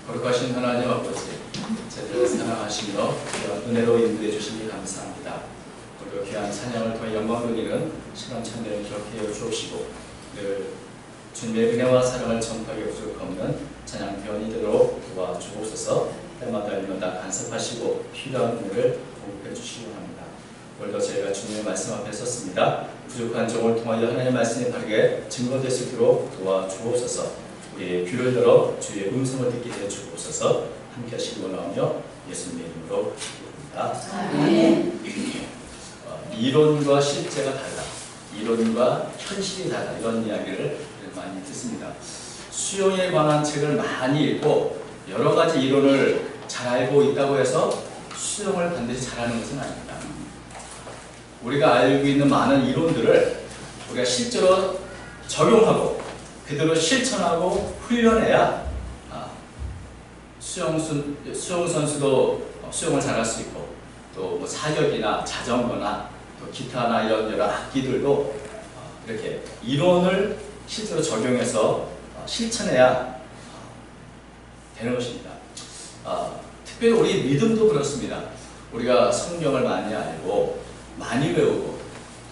거룩하신 하나님 아버지, 저희들을 사랑하시며 은혜로 인도해 주시니 감사합니다. 오늘 귀한 찬양을 통해 영광 돌리는 시간 참여를 기억해 주옵시고 늘 주님의 은혜와 사랑을 전파하기 부족없는 찬양 대원이 되도록 도와주옵소서. 때마다 일마다 간섭하시고 필요한 은혜를 공급해 주시기 바랍니다. 오늘도 저희가 주님의 말씀 앞에 섰습니다. 부족한 종을 통하여 하나님의 말씀이 바르게 증거될 수 있도록 도와주옵소서. 우리의 귀를 열어 주의 음성을 듣게 해 주옵소서. 함께 하시기 원하오며 예수님의 이름으로 기도합니다. 이론과 실제가 다르다. 이론과 현실이 다르다. 이런 이야기를 많이 듣습니다. 수용에 관한 책을 많이 읽고 여러 가지 이론을 잘 알고 있다고 해서 수용을 반드시 잘하는 것은 아닙니다. 우리가 알고 있는 많은 이론들을 우리가 실제로 적용하고 그대로 실천하고 훈련해야 수영 선수도 수영을 잘할 수 있고 또 뭐 사격이나 자전거나 또 기타나 이런 여러 악기들도 이렇게 이론을 실제로 적용해서 실천해야 되는 것입니다. 특별히 우리 믿음도 그렇습니다. 우리가 성경을 많이 알고 많이 외우고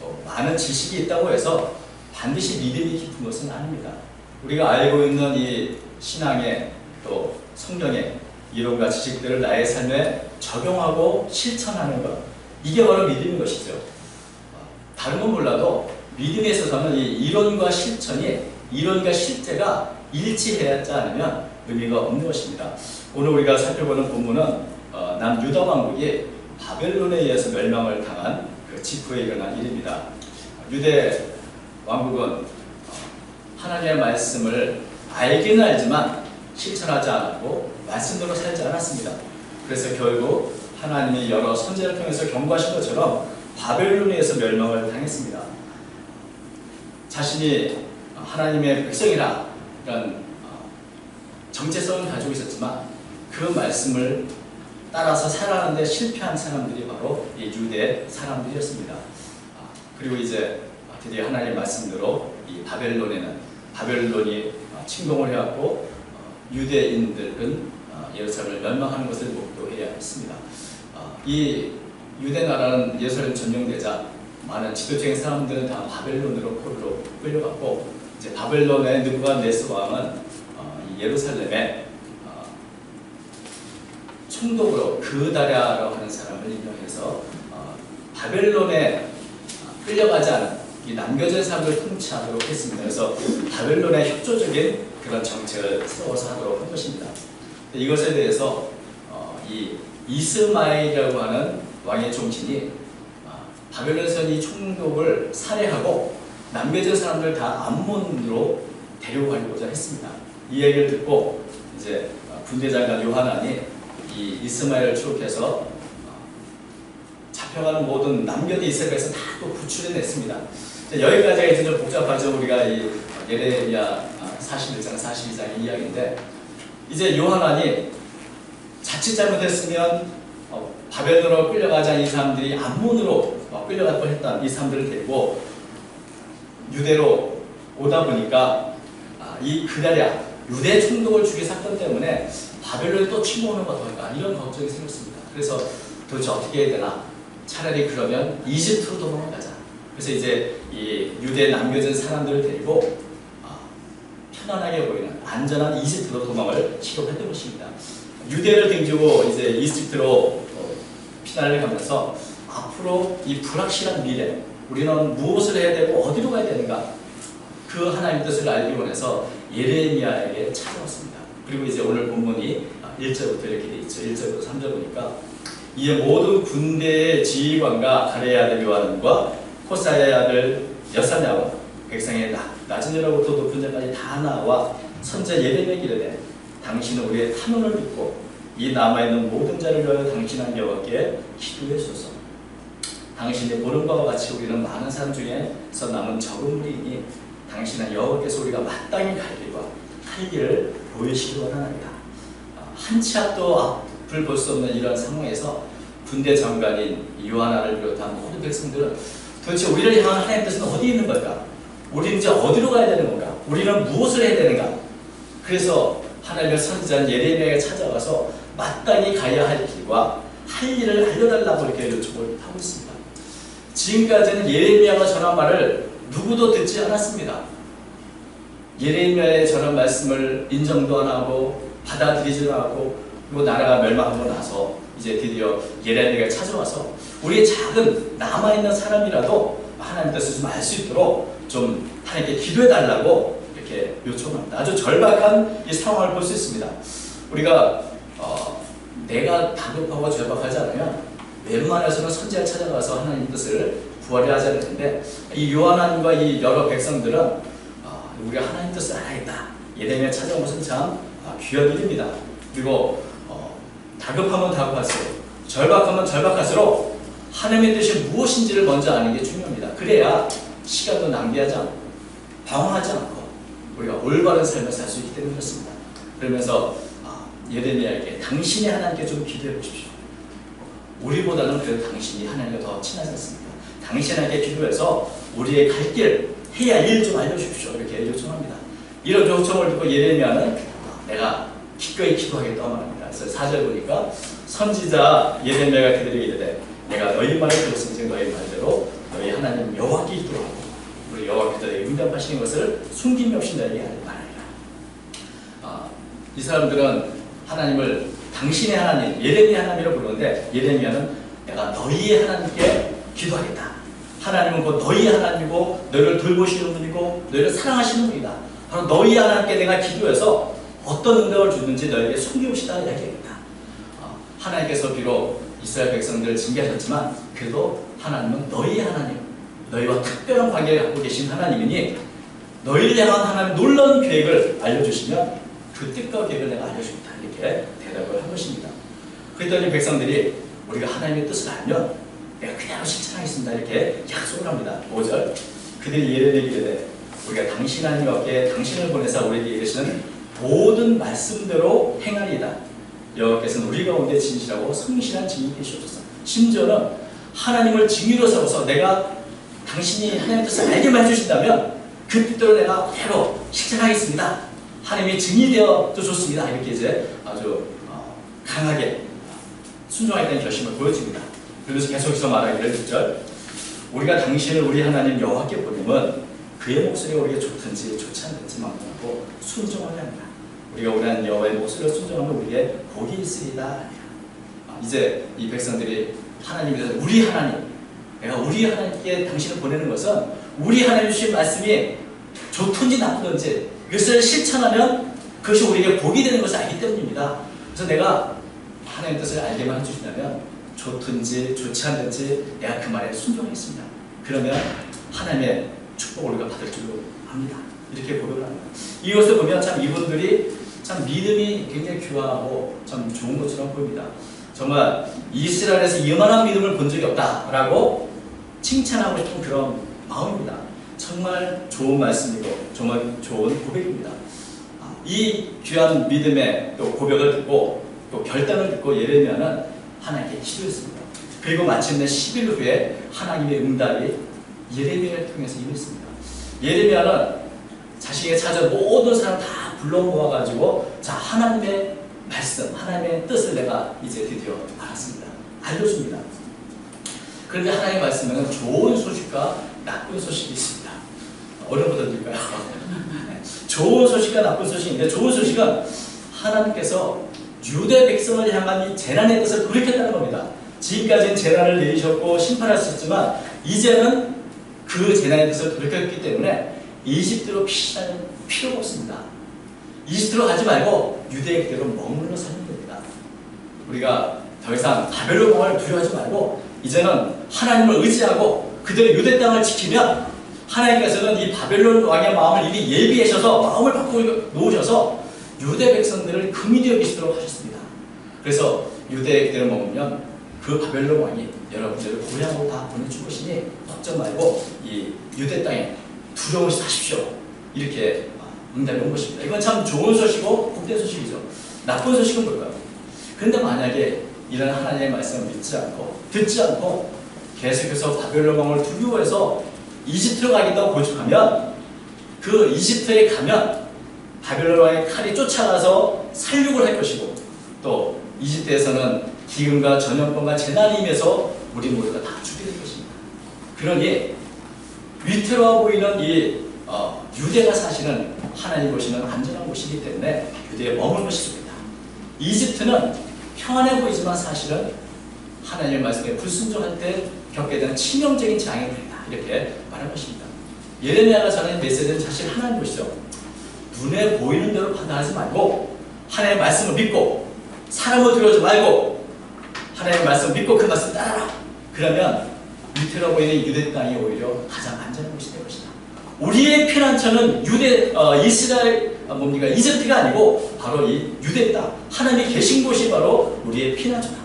또 많은 지식이 있다고 해서 반드시 믿음이 깊은 것은 아닙니다. 우리가 알고 있는 이 신앙의 또 성경의 이론과 지식들을 나의 삶에 적용하고 실천하는 것, 이게 바로 믿음인 것이죠. 다른 건 몰라도 믿음에 있어서는 이 이론과 실천이, 이론과 실제가 일치하지 않으면 의미가 없는 것입니다. 오늘 우리가 살펴보는 본문은 남유다 왕국이 바벨론에 의해서 멸망을 당한 그 직후에 일어난 일입니다. 유대 왕국은 하나님의 말씀을 알기는 알지만 실천하지 않았고 말씀대로 살지 않았습니다. 그래서 결국 하나님이 여러 선지자를 통해서 경고하신 것처럼 바벨론에 의해서 멸망을 당했습니다. 자신이 하나님의 백성이라 이런 정체성을 가지고 있었지만 그 말씀을 따라서 살아가는데 실패한 사람들이 바로 이 유대 사람들이었습니다. 그리고 이제 드디어 하나님의 말씀대로 이 바벨론이 침공을 해왔고 유대인들은 예루살렘을 멸망하는 것을 목도해야 했습니다. 이 유대 나라는 예루살렘 점령되자 많은 지도적인 사람들은 다 바벨론으로 포로로 끌려갔고 이제 바벨론의 느부갓네살 왕은 예루살렘에 총독으로 그다랴라고 하는 사람을 임명해서 바벨론에 끌려가지 않은 이 남겨진 사람을 통치하도록 했습니다. 그래서 바벨론의 협조적인 그런 정책을 세워서 하도록 한 것입니다. 이것에 대해서 이 이스마엘이라고 하는 왕의 종친이 바벨론에서 이 총독을 살해하고 남겨진 사람들 다 암몬으로 데려가려고자 했습니다. 이 얘기를 듣고 이제 군대장관 요하난이 이 이스마엘을 추록해서 잡혀가는 모든 남겨진 이스라엘에서 다 또 구출해냈습니다. 여기까지가 이제 좀 복잡하죠. 우리가 이 예레미야 41장, 42장의 이야기인데 이제 요하난이 자칫 잘못했으면 바벨론으로 끌려가자 이 사람들이 암몬으로 끌려갈 뻔했던 이 사람들을 데리고 유대로 오다 보니까 이 그다랴 유대 총독을 죽인 사건 때문에 바벨론에 또 침공하는 것 어떨까 이런 걱정이 생겼습니다. 그래서 도대체 어떻게 해야 되나? 차라리 그러면 이집트로 도망을 가자. 그래서 이제 이 유대에 남겨진 사람들을 데리고 편안하게 보이는 안전한 이집트로 도망을 시도했던 것입니다. 유대를 등지고 이제 이집트로 피난을 가면서 앞으로 이 불확실한 미래, 우리는 무엇을 해야 되고 어디로 가야 되는가? 그 하나님의 뜻을 알기 원해서 예레미야에게 찾아왔습니다. 그리고 이제 오늘 본문이 1절부터 이렇게 돼 있죠. 1절부터 3절 보니까 이에 모든 군대의 지휘관과 가레의 아들 요하난과 코사야의 아들 여사냐와 백성의 낮은 자로부터 높은 자까지 다 나와 선지자 예레미야에게 이르되 당신은 우리의 탄원을 듣고 이 남아있는 모든 자를 위하여 당신 한 여호와께 기도해 주소서. 당신이 보는 바와 같이 우리는 많은 사람 중에서 남은 적은 무리이니 당신은 여호와께서 우리가 마땅히 갈 길과 할 길을 보이시기 원하나이다. 한 치 앞도 앞을 볼 수 없는 이런 상황에서 군대 장관인 요하난을 비롯한 모든 백성들은 도대체 우리를 향한 하나님의 뜻은 어디 있는 걸까? 우리는 이제 어디로 가야 되는 건가? 우리는 무엇을 해야 되는가? 그래서 하나님의 선지자 예레미야에게 찾아가서 마땅히 가야 할 길과 할 일을 알려달라고 이렇게 요청을 하고 있습니다. 지금까지는 예레미야가 전한 말을 누구도 듣지 않았습니다. 예레미야의 전한 말씀을 인정도 안 하고 받아들이지도 않고 그리고 나라가 멸망하고 나서 이제 드디어 예레미야가 찾아와서 우리의 작은 남아있는 사람이라도 하나님 뜻을 좀 알 수 있도록 좀 하나님께 기도해달라고 이렇게 요청합니다. 아주 절박한 이 상황을 볼 수 있습니다. 우리가 내가 다급하고 절박하지 않으면 웬만해서는 선지자를 찾아가서 하나님 뜻을 구하려 하지 않는데 이 요한과 이 여러 백성들은 우리가 하나님 뜻을 알아야겠다. 예레미야 찾아온 것은 참 귀한 일입니다. 그리고 다급하면 다급할수록 절박하면 절박할수록 하나님의 뜻이 무엇인지를 먼저 아는 게 중요합니다. 그래야 시간도 낭비하지 않고 방황하지 않고 우리가 올바른 삶을 살 수 있기 때문에 그렇습니다. 그러면서 예레미야에게 당신이 하나님께 좀 기도해 보십시오. 우리보다는 그래도 당신이 하나님과 더 친하지 않습니까? 당신에게 기도해서 우리의 갈 길, 해야 일 좀 알려주십시오. 이렇게 요청합니다. 이런 요청을 듣고 예레미야는 내가 기꺼이 기도하겠다고 말합니다. 그래서 4절 보니까 선지자 예레미야가 그들에게 이르되 내가 너희 말을 들었으니 너희 말대로 너희 하나님 여호와께 기도하고 우리 여호와께서 응답하시는 것을 숨김이 없이 너에게 말하리라. 이 사람들은 하나님을 당신의 하나님, 예레미야 하나님이라고 부르는데 예레미야는 내가 너희의 하나님께 기도하겠다. 하나님은 곧 너희의 하나님이고 너희를 돌보시는 분이고 너희를 사랑하시는 분이다. 바로 너희 하나님께 내가 기도해서 어떤 응답을 주든지 너에게 숨기옵시다 이야기합니다. 하나님께서 비록 이스라엘 백성들을 징계하셨지만 그래도 하나님은 너희의 하나님, 너희와 특별한 관계를 갖고 계신 하나님이니 너희를 향한 하나님의 놀라운 계획을 알려주시면 그 뜻과 계획을 내가 알려주겠다 이렇게 대답을 한 것입니다. 그랬더니 백성들이 우리가 하나님의 뜻을 알면 내가 그대로 실천하겠습니다 이렇게 약속을 합니다. 5절 그들이 예레미야에게 이르되 우리가 당신 하나님께 당신을 보내사 우리에게 이르시는 모든 말씀대로 행하리이다. 여호와께서는 우리 가운데 진실하고 성실한 증인이 되시옵소서. 심지어는 하나님을 증인으로 삼아서 내가 당신이 하나님의 뜻을 알게만 해주신다면 그 뜻대로 내가 그대로 실천하겠습니다. 하나님이 증인이 되어도 좋습니다. 이렇게 이제 아주 강하게 순종하겠다는 결심을 보여줍니다. 그러면서 계속해서 말하기를 6절 우리가 당신을 우리 하나님 여호와께 보내면 그의 목소리가 우리에게 좋든지 좋지 않든지 망하고 순종하려 합니다. 우리가 우리 하나님 여호와의 목소리를 순종하면 우리에게 복이 있으리다. 이제 이 백성들이 하나님에 대해서 우리 하나님, 내가 우리 하나님께 당신을 보내는 것은 우리 하나님 주신 말씀이 좋든지 나쁘든지 이것을 실천하면 그것이 우리에게 복이 되는 것을 알기 때문입니다. 그래서 내가 하나님의 뜻을 알게만 해주신다면 좋든지 좋지 않든지 내가 그 말에 순종하겠습니다. 그러면 하나님의 축복을 우리가 받을 줄로 압니다. 이렇게 고백을 합니다. 이것을 보면 참 이분들이 참 믿음이 굉장히 귀하고 참 좋은 것처럼 보입니다. 정말 이스라엘에서 이만한 믿음을 본 적이 없다라고 칭찬하고 싶은 그런 마음입니다. 정말 좋은 말씀이고 정말 좋은 고백입니다. 이 귀한 믿음의 또 고백을 듣고 또 결단을 듣고 예레미야는 하나님께 기도했습니다. 그리고 마침내 10일 후에 하나님의 응답이 예레미야를 통해서 임했습니다. 예레미야는 자신에게 찾아온 모든 사람 다 불러 모아가지고 자 하나님의 말씀, 하나님의 뜻을 내가 이제 드디어 알았습니다. 알려줍니다. 그런데 하나님의 말씀에는 좋은 소식과 나쁜 소식이 있습니다. 어느 것보다 드릴까요? 좋은 소식과 나쁜 소식인데 좋은 소식은 하나님께서 유대 백성을 향한 이 재난의 뜻을 돌이켰다는 겁니다. 지금까지는 재난을 내리셨고 심판하셨지만 이제는 그 재난의 뜻을 돌이켰기 때문에 이집트로 피신할 필요가 없습니다. 이집트로 가지 말고 유대의 그대로 머물러 살면 됩니다. 우리가 더 이상 바벨론 왕을 두려워하지 말고 이제는 하나님을 의지하고 그대로 유대 땅을 지키면 하나님께서는 이 바벨론 왕의 마음을 이미 예비하셔서 마음을 바꾸어 놓으셔서 유대 백성들을 금이 되어 계시도록 하셨습니다. 그래서 유대에 그대로 머물면 그 바벨론 왕이 여러분들을 고향으로 다 보내줄 것이니 걱정 말고 이 유대 땅에 두려움이 사십시오. 이렇게 응답이 온 것입니다. 이건 참 좋은 소식이고 복된 소식이죠. 나쁜 소식은 뭘까요? 그런데 만약에 이런 하나님의 말씀을 믿지 않고 듣지 않고 계속해서 바벨론 왕을 두려워해서 이집트로 가겠다고 고집하면 그 이집트에 가면 바벨론 왕의 칼이 쫓아가서 살육을 할 것이고, 또 이집트에서는 기근과 전염병과 재난이 임해서 우리 모두가 다 죽게 될 것입니다. 그러니 위태로워 보이는 이 유대가 사실은 하나님 보시는 안전한 곳이기 때문에 유대에 머무는 것이 좋습니다. 이집트는 평안해 보이지만 사실은 하나님의 말씀에 불순종할 때 겪게 되는 치명적인 재앙이 된다. 이렇게 말한 것입니다. 예레미야가 전하는 메시지는 사실 하나님 보시죠. 눈에 보이는 대로 판단하지 말고 하나님의 말씀을 믿고 사람을 두려워하지 말고 하나님의 말씀을 믿고 그 말씀을 따라라. 그러면 위태로워 보이는 유대 땅이 오히려 가장 안전한 곳이 될 것이다. 우리의 피난처는 이스라엘 뭡니까? 이집트가 아니고 바로 이 유대 땅, 하나님이 계신 곳이 바로 우리의 피난처다.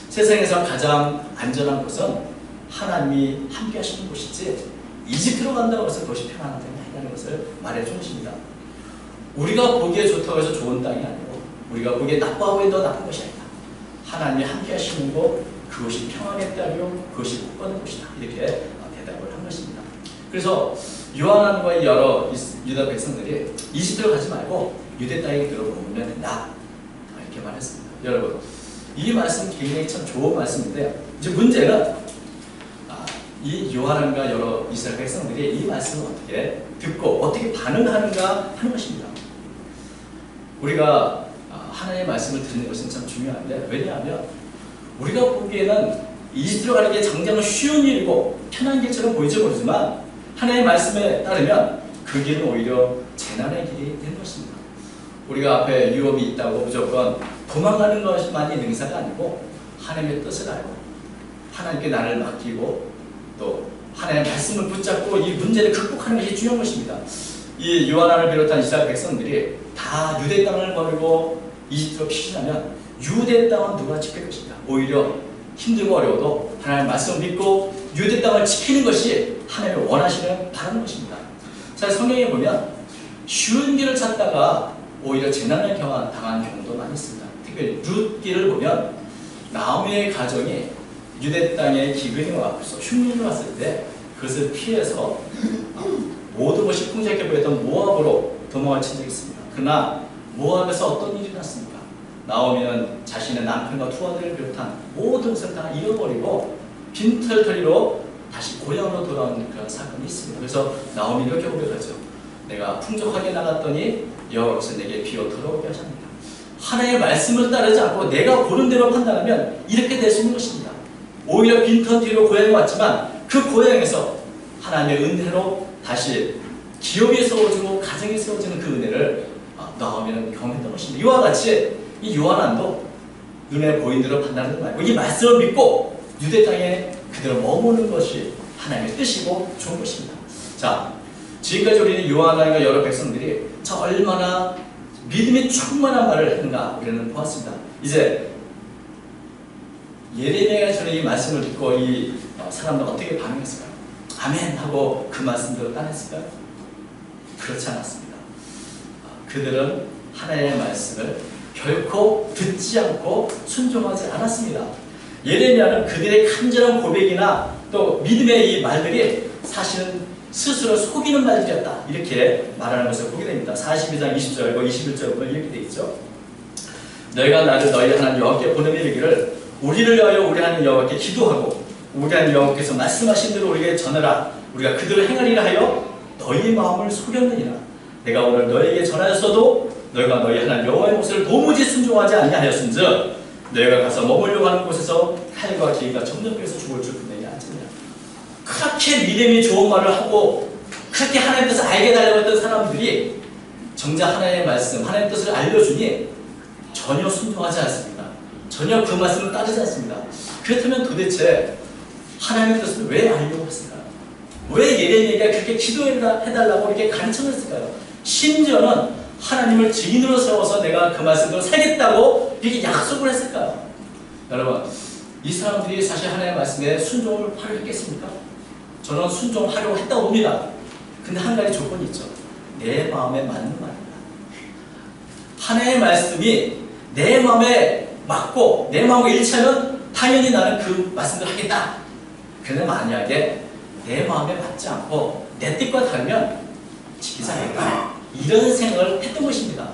세상에서 가장 안전한 곳은 하나님이 함께 하시는 곳이지 이집트로 간다고 해서 그것이 편안한 땅이 아니라는 것을 말해주는 것입니다. 우리가 보기에 좋다고 해서 좋은 땅이 아니고 우리가 보기에 나빠 보인다고 나쁜 것이 아니다. 하나님이 함께 하시는 곳, 그것이 평안했다며 그것이 복받는 곳이다. 이렇게 대답을 한 것입니다. 그래서 요한과 여러 유다 백성들이 이집트로 가지 말고 유대 땅에 들어오면 된다. 이렇게 말했습니다. 여러분, 이 말씀 굉장히 참 좋은 말씀인데 이제 문제는 이 요한과 여러 이스라엘 백성들이 이 말씀을 어떻게 듣고 어떻게 반응하는가 하는 것입니다. 우리가 하나님의 말씀을 듣는 것은 참 중요한데, 왜냐하면 우리가 보기에는 이집트로 가는 게 당장은 쉬운 일이고 편한 길처럼 보이지 모르지만 하나님의 말씀에 따르면 그 길은 오히려 재난의 길이 되는 것입니다. 우리가 앞에 위험이 있다고 무조건 도망가는 것만이 능사가 아니고 하나님의 뜻을 알고 하나님께 나를 맡기고 또 하나님의 말씀을 붙잡고 이 문제를 극복하는 것이 중요한 것입니다. 이 요한을 비롯한 이스라엘 백성들이 다 유대 땅을 버리고 이집트로 피신하면 유대 땅은 누가 지킬 것인가? 오히려 힘들고 어려워도 하나님의 말씀을 믿고 유대 땅을 지키는 것이 하나님의 원하시는 바라는 것입니다. 자, 성경에 보면 쉬운 길을 찾다가 오히려 재난을 당한 경우도 많이 있습니다. 특별히 룻기를 보면 나오미의 가정이 유대 땅에 기근이 와서 흉년이 왔을 때 그것을 피해서 모든 것이 풍족해 보였던 모압으로 도망을 친 적이 있습니다. 그러나 모압에서 어떤 일이 났습니까? 나오미는 자신의 남편과 두 아들을 비롯한 모든 것을 다 잃어버리고 빈털터리로 다시 고향으로 돌아오는 그런 사건이 있습니다. 그래서 나오미는 이렇게 고백하죠. 내가 풍족하게 나갔더니 여호와께서 내게 비어 돌아오게 하셨습니다. 하나님의 말씀을 따르지 않고 내가 보는 대로 판단하면 이렇게 될 수 있는 것입니다. 오히려 빈털터리로 고향에 왔지만 그 고향에서 하나님의 은혜로 다시 기업이 세워지고 가정이 세워지는 그 은혜를 나오미는 경험했던 것입니다. 이와 같이 이 요한도 눈에 보이는 대로 판단하지 말고 이 말씀을 믿고 유대 땅에 그대로 머무는 것이 하나님의 뜻이고 좋은 것입니다. 자, 지금까지 우리는 요한과 여러 백성들이 저 얼마나 믿음이 충만한 말을 했는가 우리는 보았습니다. 이제 예레미야가 전에 이 말씀을 듣고 이 사람들 어떻게 반응했을까요? 아멘 하고 그 말씀대로 따랐을까요? 그렇지 않았습니다. 그들은 하나님의 말씀을 결코 듣지 않고 순종하지 않았습니다. 예레미야는 그들의 간절한 고백이나 또 믿음의 이 말들이 사실은 스스로 속이는 말들이었다. 이렇게 말하는 것을 보게 됩니다. 42장 20절과 21절에 보면 이렇게 되어 있죠. 너희가 나를 너희 하나님 여호와께 보내며 이르기를 우리를 위하여 우리 하나님 여호와께 기도하고 우리 하나님 여호와께서 말씀하신 대로 우리에게 전하라. 우리가 그들을 행하리라 하여 너희 마음을 속였느니라. 내가 오늘 너희에게 전하였어도 너희가 너희 하나님 여호와의 목소리를 도무지 순종하지 아니하였은즉 너희가 가서 머물려고 하는 곳에서 칼과 기인과 점령에서 죽을 줄 분명히 알지니라. 그렇게 믿음이 좋은 말을 하고 그렇게 하나님의 뜻을 알게 달라고 했던 사람들이 정작 하나님의 말씀, 하나님의 뜻을 알려주니 전혀 순종하지 않습니다. 전혀 그 말씀을 따르지 않습니다. 그렇다면 도대체 하나님의 뜻을 왜 알려고 했을까요? 왜 예레미야가 그렇게 기도해달라고 이렇게 간청했을까요? 심지어는 하나님을 증인으로 세워서 내가 그 말씀대로 살겠다고 이렇게 약속을 했을까요? 여러분, 이 사람들이 사실 하나님의 말씀에 순종을 하려 했겠습니까? 저는 순종하려고 했다고 봅니다. 근데 한 가지 조건이 있죠. 내 마음에 맞는 말입니다. 하나님의 말씀이 내 마음에 맞고 내 마음과 일치하면 당연히 나는 그 말씀대로 하겠다. 그런데 만약에 내 마음에 맞지 않고 내 뜻과 다르면 지키지 않겠다. 이런 생각을 했던 것입니다.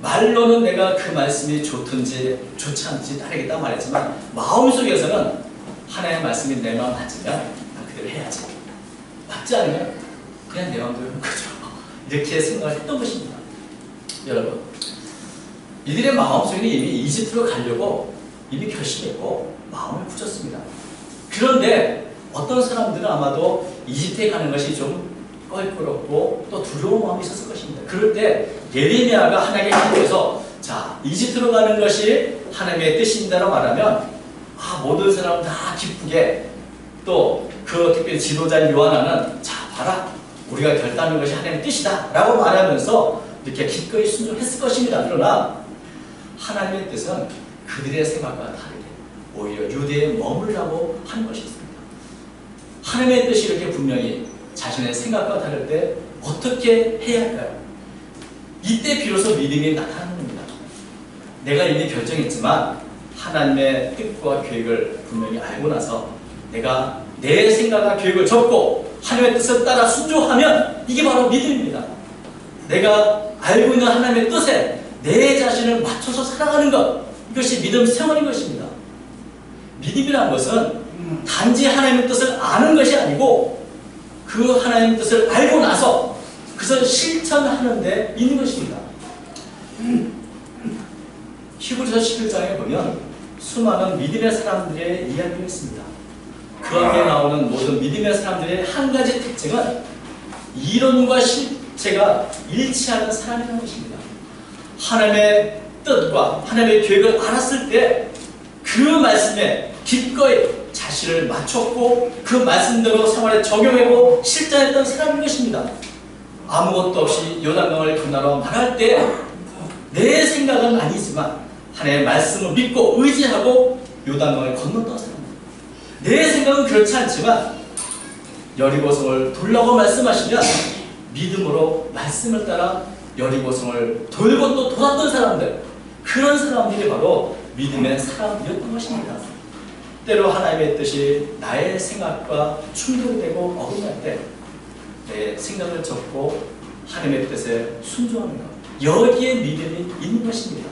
말로는 내가 그 말씀이 좋든지 좋지 않든지 따르겠다 말했지만 마음속에서는 하나님의 말씀이 내 마음 맞으면 나 그대로 해야지. 맞지 않으면 그냥 내 마음대로 하는 거죠. 이렇게 생각을 했던 것입니다. 여러분, 이들의 마음속에는 이미 이집트로 가려고 이미 결심했고 마음을 굳혔습니다. 그런데 어떤 사람들은 아마도 이집트에 가는 것이 좀 껄끄럽고 또 두려운 마음이 있었을 것입니다. 그럴 때 예레미야가 하나님께 기도해서 자, 이집트로 가는 것이 하나님의 뜻입니다라고 말하면 모든 사람 다 기쁘게 또 그 특별히 지도자인 요한나는 자, 봐라. 우리가 결단하는 것이 하나님의 뜻이다 라고 말하면서 이렇게 기꺼이 순종했을 것입니다. 그러나 하나님의 뜻은 그들의 생각과 다르게 오히려 유대에 머물라고 하는 것이 있습니다. 하나님의 뜻이 이렇게 분명히 자신의 생각과 다를 때 어떻게 해야 할까요? 이때 비로소 믿음이 나타나는 겁니다. 내가 이미 결정했지만 하나님의 뜻과 계획을 분명히 알고 나서 내가 내 생각과 계획을 접고 하나님의 뜻을 따라 순종하면 이게 바로 믿음입니다. 내가 알고 있는 하나님의 뜻에 내 자신을 맞춰서 살아가는 것, 이것이 믿음 생활인 것입니다. 믿음이라는 것은 단지 하나님의 뜻을 아는 것이 아니고 그 하나님의 뜻을 알고 나서 그것을 실천하는 데 있는 것입니다. 히브리서 11장에 보면 수많은 믿음의 사람들의 이야기가 있습니다. 그 앞에 나오는 모든 믿음의 사람들의 한 가지 특징은 이론과 실체가 일치하는 사람이라는 것입니다. 하나님의 뜻과 하나님의 계획을 알았을 때 그 말씀에 기꺼이 자신을 맞췄고 그 말씀대로 생활에 적용하고 실천했던 사람인 것입니다. 아무것도 없이 요단강을 건너러 말할 때 내 생각은 아니지만 하나님의 말씀을 믿고 의지하고 요단강을 건넜던 사람입니다. 내 생각은 그렇지 않지만 여리고성을 돌라고 말씀하시면 믿음으로 말씀을 따라 여리고성을 돌고 또 돌았던 사람들, 그런 사람들이 바로 믿음의 사람이었던 것입니다. 때로 하나님의 뜻이 나의 생각과 충돌되고 어긋날 때 내 생각을 접고 하나님의 뜻에 순종하는 것, 여기에 믿음이 있는 것입니다.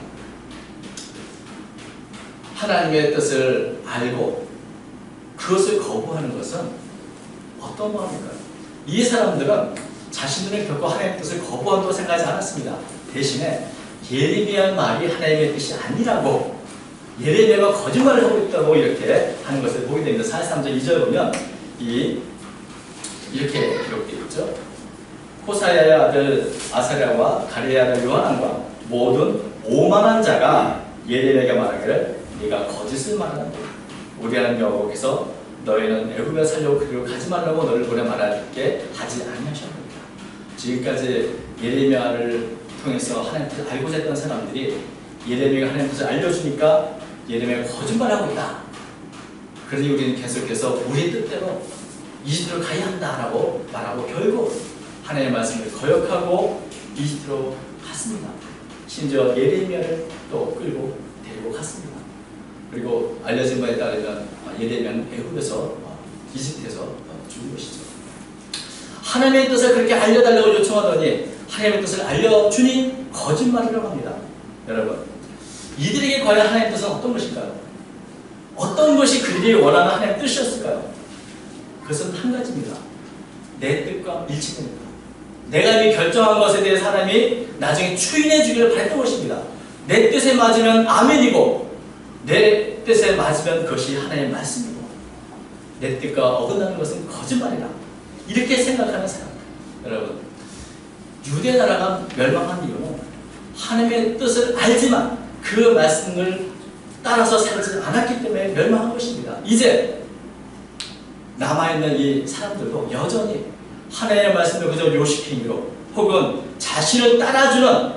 하나님의 뜻을 알고 그것을 거부하는 것은 어떤 마음일까요? 이 사람들은 자신들은 결코 하나님의 뜻을 거부한다고 생각하지 않았습니다. 대신에 예레미야의 말이 하나님의 뜻이 아니라고, 예레미야가 거짓말을 하고 있다고 이렇게 하는 것을 보게 됩니다. 43절 2절 보면 이렇게 기록되어 있죠. 호사야의 아들 아사랴와 가레야의 아들 요하난과 모든 오만한 자가 예레미야에게 말하기를 네가 거짓을 말하는다. 우리 하나님 여호와께서 너희는 애굽에 살려고 그리로 가지 말라고 너를 보내 말하게 하지 아니하셨느니라. 지금까지 예레미야를 통해서 하나님 뜻을 알고자 했던 사람들이 예레미야가 하나님 뜻을 알려주니까 예레미야가 거짓말하고 있다. 그러니 우리는 계속해서 우리 뜻대로 이집트로 가야 한다라고 말하고 결국 하나님의 말씀을 거역하고 이집트로 갔습니다. 심지어 예레미야를 또 끌고 데리고 갔습니다. 그리고 알려진 바에 따르면 예레미야는 애굽에서 이집트에서 죽은 것이죠. 하나님의 뜻을 그렇게 알려달라고 요청하더니 하나님의 뜻을 알려주니 거짓말이라고 합니다. 여러분, 이들에게 과연 하나님의 뜻은 어떤 것일까요? 어떤 것이 그들이 원하는 하나님의 뜻이었을까요? 그것은 한 가지입니다. 내 뜻과 일치됩니다. 내가 이미 결정한 것에 대해 사람이 나중에 추인해 주기를 바랬던 것입니다. 내 뜻에 맞으면 아멘이고 내 뜻에 맞으면 그것이 하나님의 말씀이고 내 뜻과 어긋나는 것은 거짓말이다. 이렇게 생각하는 사람. 여러분, 유대 나라가 멸망한 이유는 하나님의 뜻을 알지만 그 말씀을 따라서 살지 않았기 때문에 멸망한 것입니다. 이제 남아있는 이 사람들도 여전히 하나님의 말씀을 그저 요식행위로 혹은 자신을 따라주는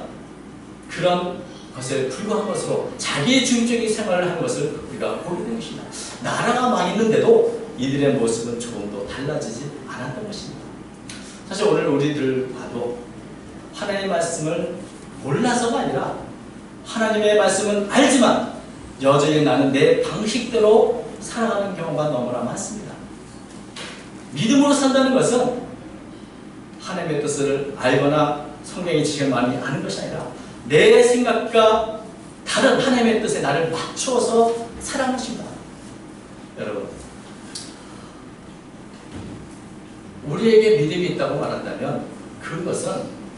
그런 것에 불과한 것으로 자기의 중적인 생활을 하는 것을 우리가 보게 된 것입니다. 나라가 망했는데도 이들의 모습은 조금도 달라지지 않았던 것입니다. 사실 오늘 우리들 봐도 하나님의 말씀을 몰라서가 아니라 하나님의 말씀은 알지만 여전히 나는 내 방식대로 살아가는 경우가 너무나 많습니다. 믿음으로 산다는 것은 하나님의 뜻을 알거나 성경의 지식을 많이 아는 것이 아니라 내 생각과 다른 하나님의 뜻에 나를 맞춰서 사랑하신다. 여러분, 우리에게 믿음이 있다고 말한다면 그것은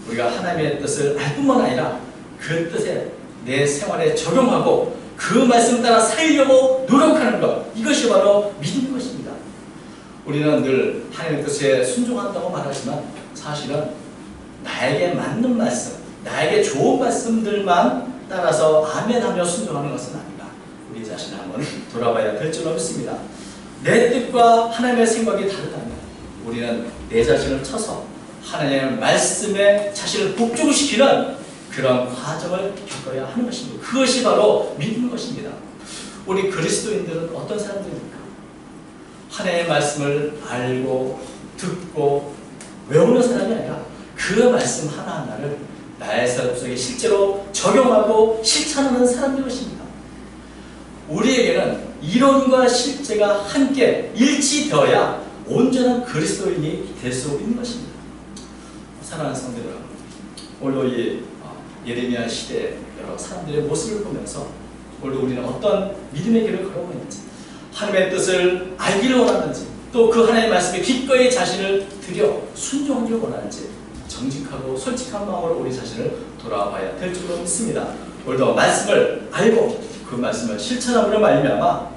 우리가 하나님의 뜻을 알 뿐만 아니라 그 뜻에 내 생활에 적용하고 그 말씀 따라 살려고 노력하는 것, 이것이 바로 믿음인 것입니다. 우리는 늘 하나님의 뜻에 순종한다고 말하지만 사실은 나에게 맞는 말씀, 나에게 좋은 말씀들만 따라서 아멘하며 순종하는 것은 아니다. 우리 자신을 한번 돌아봐야 될 줄로 믿습니다. 내 뜻과 하나님의 생각이 다르다면 우리는 내 자신을 쳐서 하나님의 말씀에 자신을 복종시키는 그런 과정을 겪어야 하는 것입니다. 그것이 바로 믿는 것입니다. 우리 그리스도인들은 어떤 사람들입니까? 하나님의 말씀을 알고 듣고 외우는 사람이 아니라 그 말씀 하나하나를 나의 삶 속에 실제로 적용하고 실천하는 사람들 것입니다. 우리에게는 이론과 실제가 함께 일치되어야 온전한 그리스도인이 될 수 있는 것입니다. 사랑하는 성도 여러분, 오늘 이 예레미야 시대의 여러 사람들의 모습을 보면서 오늘 우리는 어떤 믿음의 길을 걸어오고 있는지, 하나님의 뜻을 알기를 원하는지, 또 그 하나님의 말씀에 기꺼이 자신을 들여 순종하기를 원하는지 정직하고 솔직한 마음으로 우리 자신을 돌아봐야 될 줄로 믿습니다. 오늘도 말씀을 알고 그 말씀을 실천함으로 말미암아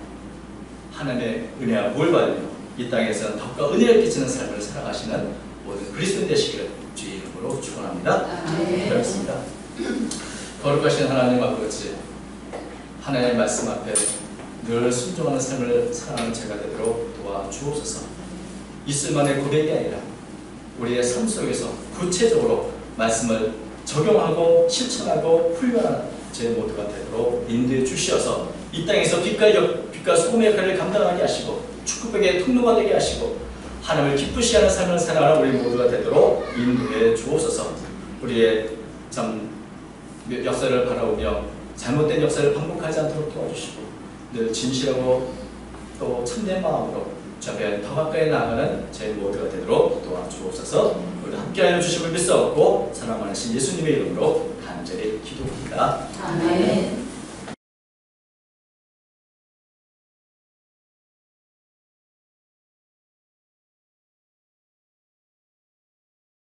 하나님의 은혜와 뭘 받으며 이 땅에서 덕과 은혜를 끼치는 삶을 살아가시는 모든 그리스도인 되시기를 주의 이름으로 축원합니다. 그렇습니다. 거룩하신 하나님 아버지, 하나님의 말씀 앞에 늘 순종하는 삶을 살아가는 제가 되도록 도와주옵소서. 있을만의 고백이 아니라 우리의 삶 속에서 구체적으로 말씀을 적용하고 실천하고 훈련하는 제 모두가 되도록 인도해 주시어서 이 땅에서 빛과 소금의 역할을 감당하게 하시고 축복의 통로가 되게 하시고 하나님을 기쁘시 하는 삶을 살아가는 우리 모두가 되도록 인도해 주옵소서. 우리의 참 역사를 바라보며 잘못된 역사를 반복하지 않도록 도와주시고 늘 진실하고 또 참된 마음으로 주 앞에 더 가까이 나아가는 저희 모두가 되도록 도와주옵소서. 우리 함께하여 주심을 믿사옵고 사랑하는 신 예수님의 이름으로 간절히 기도합니다. 아멘.